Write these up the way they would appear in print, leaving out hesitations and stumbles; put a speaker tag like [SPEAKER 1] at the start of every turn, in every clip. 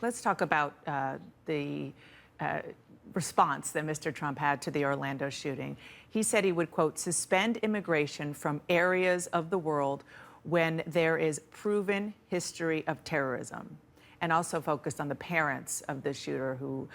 [SPEAKER 1] Let's talk about the response that Mr. Trump had to the Orlando shooting. He said he would, quote, suspend immigration from areas of the world when there is proven history of terrorism, and also focused on the parents of the shooter who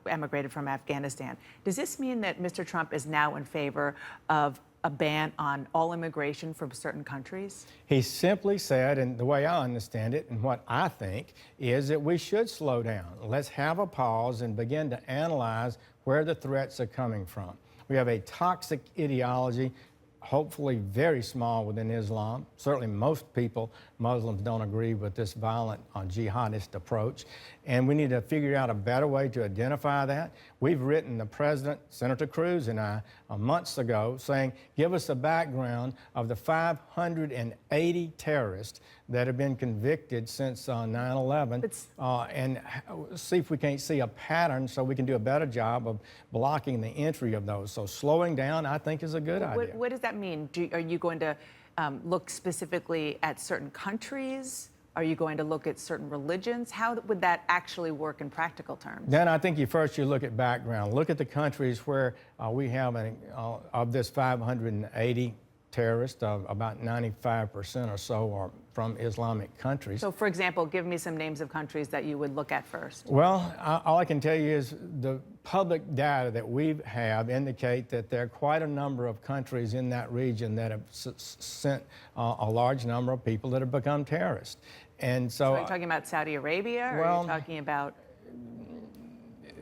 [SPEAKER 1] emigrated from Afghanistan. Does this mean that Mr. Trump is now in favor of a ban on all immigration from certain countries?
[SPEAKER 2] He simply said, and the way I understand it and what I think, is that we should slow down. Let's have a pause and begin to analyze where the threats are coming from. We have a toxic ideology, hopefully very small within Islam. Certainly most people, Muslims, don't agree with this violent jihadist approach. And we need to figure out a better way to identify that. We've written the president, Senator Cruz and I, months ago saying, give us a background of the 580 terrorists that have been convicted since 9/11 and see if we can't see a pattern so we can do a better job of blocking the entry of those. So slowing down, I think, is a good idea.
[SPEAKER 1] What does that mean? Are you going to look specifically at certain countries? Are you going to look at certain religions? How would that actually work in practical terms?
[SPEAKER 2] Then I think you look at background. Look at the countries where we have, of this 580 terrorists, about 95% or so are from Islamic countries.
[SPEAKER 1] So, for example, give me some names of countries that you would look at first.
[SPEAKER 2] Well, all I can tell you is the public data that we have indicate that there are quite a number of countries in that region that have sent a large number of people that have become terrorists. And so
[SPEAKER 1] are you talking about Saudi Arabia, or are you talking about...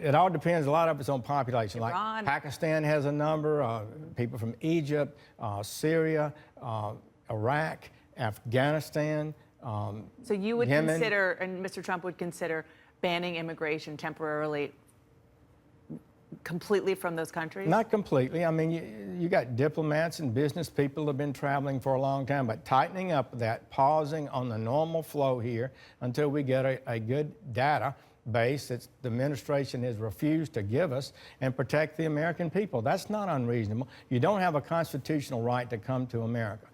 [SPEAKER 2] It all depends. A lot of it's on population.
[SPEAKER 1] Iran.
[SPEAKER 2] Like Pakistan has a number, people from Egypt, Syria, Iraq, Afghanistan,
[SPEAKER 1] So you would
[SPEAKER 2] Yemen.
[SPEAKER 1] consider, and Mr. Trump would consider, banning immigration temporarily completely from those countries?
[SPEAKER 2] Not completely. I mean, you got diplomats and business people have been traveling for a long time, but tightening up that, pausing on the normal flow here until we get a good data base that the administration has refused to give us and protect the American people. That's not unreasonable. You don't have a constitutional right to come to America.